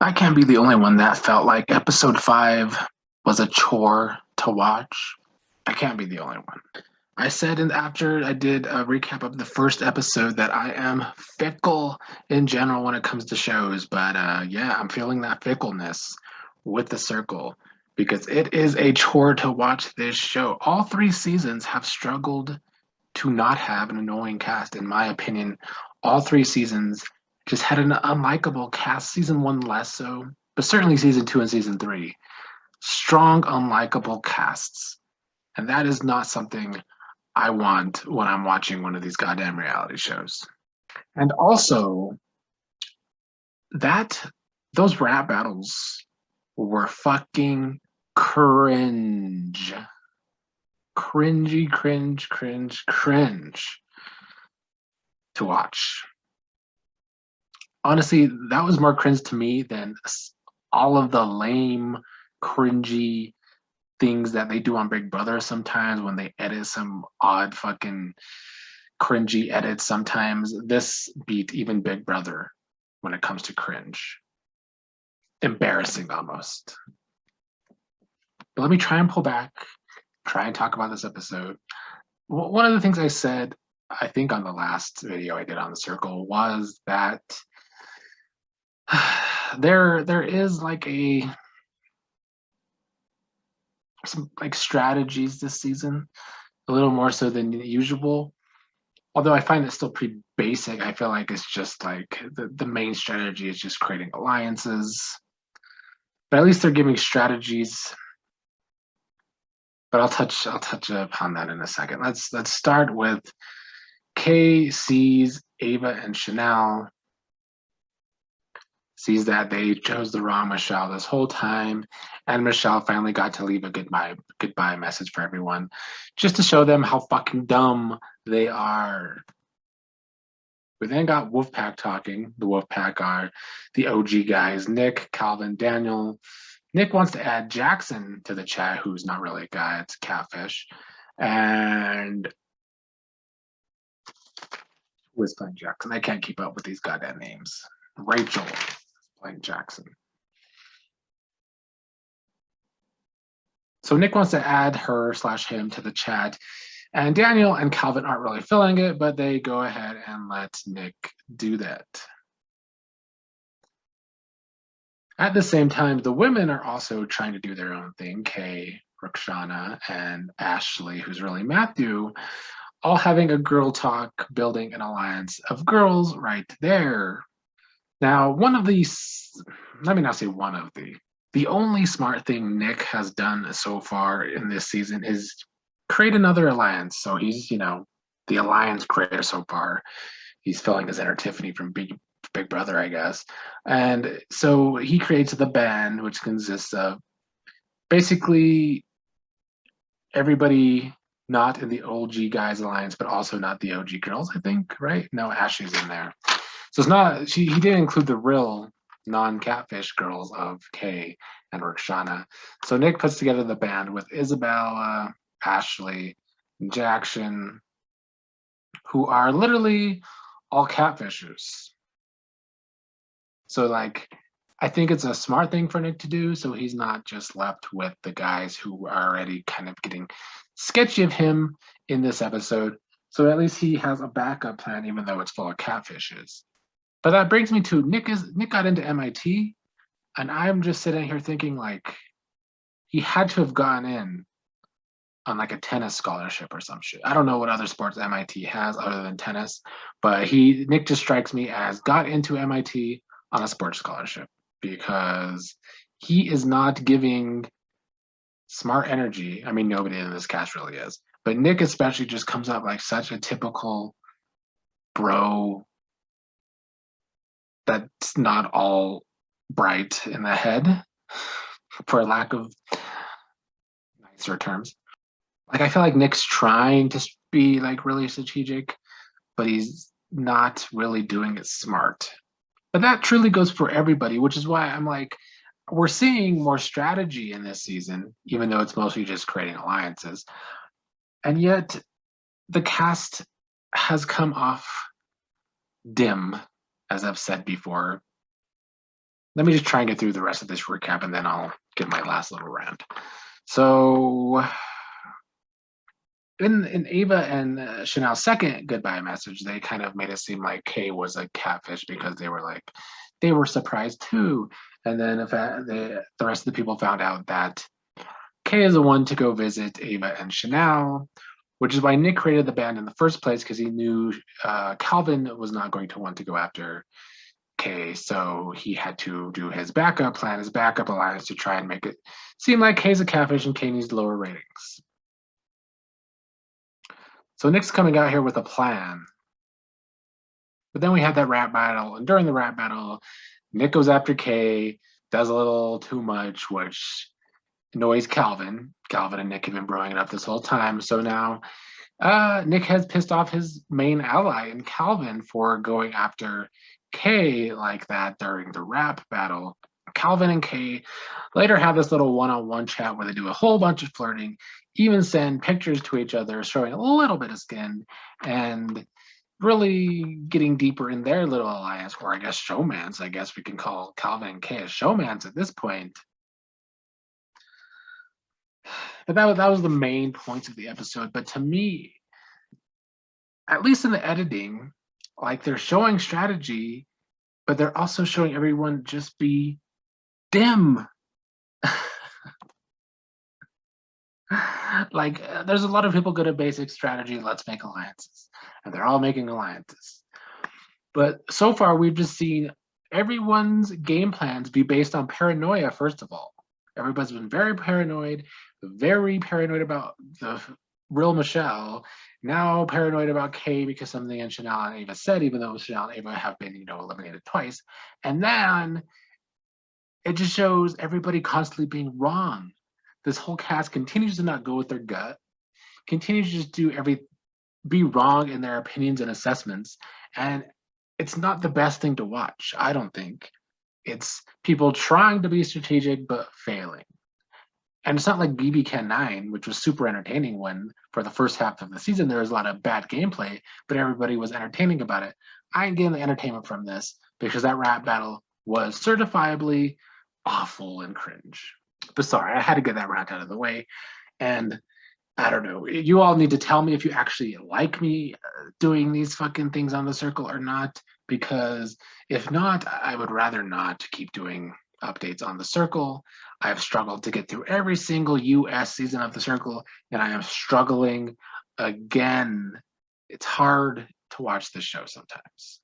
I can't be the only one that felt like episode 5 was a chore to watch. I can't be the only one. I said after I did a recap of the first episode that I am fickle in general when it comes to shows, but yeah, I'm feeling that fickleness with The Circle because it is a chore to watch this show. All 3 seasons have struggled to not have an annoying cast, in my opinion. All 3 seasons just had an unlikable cast. Season 1 less so, but certainly season 2 and season 3. Strong, unlikable casts. And that is not something I want when I'm watching one of these goddamn reality shows. And also, that those rap battles were fucking cringe. Cringy, cringe, cringe, cringe to watch. Honestly, that was more cringe to me than all of the lame, cringy things that they do on Big Brother sometimes when they edit some odd fucking cringy edits. Sometimes this beat even Big Brother when it comes to cringe. Embarrassing almost. But let me try and pull back, try and talk about this episode. One of the things I said, I think on the last video I did on The Circle, was that there is like some like strategies this season, a little more so than usual. Although I find it still pretty basic, I feel like it's just like the main strategy is just creating alliances. But at least they're giving strategies. But I'll touch upon that in a second. Let's start with Kay sees Ava and Chanel, sees that they chose the wrong Michelle this whole time, and Michelle finally got to leave a goodbye message for everyone, just to show them how fucking dumb they are. We then got Wolfpack talking. The Wolfpack are the OG guys: Nick, Calvin, Daniel. Nick wants to add Jackson to the chat, who's not really a guy; it's a catfish. And who is playing Jackson? I can't keep up with these goddamn names. Rachel playing Jackson. So Nick wants to add her/him to the chat, and Daniel and Calvin aren't really feeling it, but they go ahead and let Nick do that. At the same time, the women are also trying to do their own thing. Kay, Roxana, and Ashley, who's really Matthew, all having a girl talk, building an alliance of girls right there. Now, one of these, let me not say one of the only smart thing Nick has done so far in this season is create another alliance. So he's, the alliance creator so far. He's filling his inner Tiffany from Big Brother, I guess. And so he creates the band, which consists of basically everybody not in the OG guys alliance, but also not the OG girls, I think, right? No, Ashley's in there. So it's not, he didn't include the real non-catfish girls of Kay and Roxana. So Nick puts together the band with Isabella, Ashley, Jackson, who are literally all catfishers. So like, I think it's a smart thing for Nick to do, so he's not just left with the guys who are already kind of getting sketchy of him in this episode. So at least he has a backup plan, even though it's full of catfishes. But that brings me to Nick got into MIT, and I'm just sitting here thinking like he had to have gone in on like a tennis scholarship or some shit. I don't know what other sports MIT has other than tennis, but Nick just strikes me as got into MIT on a sports scholarship because he is not giving smart energy. I mean, nobody in this cast really is, but Nick especially just comes up like such a typical bro that's not all bright in the head, for lack of nicer terms. Like I feel like Nick's trying to be like really strategic, but he's not really doing it smart. But that truly goes for everybody, which is why I'm like, we're seeing more strategy in this season, even though it's mostly just creating alliances. And yet the cast has come off dim, as I've said before. let me just try and get through the rest of this recap, and then I'll give my last little rant. So in Ava and Chanel's second goodbye message, they kind of made it seem like Kay was a catfish because they were surprised too. And then the rest of the people found out that Kay is the one to go visit Ava and Chanel, which is why Nick created the band in the first place, because he knew Calvin was not going to want to go after Kay. So he had to do his backup plan, his backup alliance to try and make it seem like Kay's a catfish and Kay needs lower ratings. So Nick's coming out here with a plan. But then we had that rap battle, and during the rap battle, Nick goes after Kay, does a little too much, which annoys Calvin. Calvin and Nick have been blowing it up this whole time. So now Nick has pissed off his main ally in Calvin for going after Kay like that during the rap battle. Calvin and Kay later have this little one-on-one chat where they do a whole bunch of flirting, even send pictures to each other showing a little bit of skin, and really getting deeper in their little alliance, or I guess showmance. I guess we can call Calvin and Kay a showmance at this point. But that was the main points of the episode. But to me, at least in the editing, like they're showing strategy, but they're also showing everyone just be dim. Like there's a lot of people good at basic strategy. Let's make alliances, and they're all making alliances. But so far, we've just seen everyone's game plans be based on paranoia. First of all, everybody's been very paranoid about the real Michelle. Now paranoid about Kay because something in Chanel and Ava said, even though Chanel and Ava have been, eliminated twice. And then it just shows everybody constantly being wrong. This whole cast continues to not go with their gut, continues to just be wrong in their opinions and assessments. And it's not the best thing to watch, I don't think. It's people trying to be strategic but failing. And it's not like BB Can 9, which was super entertaining when, for the first half of the season, there was a lot of bad gameplay, but everybody was entertaining about it. I ain't getting the entertainment from this because that rap battle was certifiably awful and cringe. But sorry, I had to get that rant out of the way. And I don't know. You all need to tell me if you actually like me doing these fucking things on the circle or not, because if not, I would rather not keep doing updates on the circle. I've struggled to get through every single US season of the circle, and I am struggling again. It's hard to watch this show sometimes.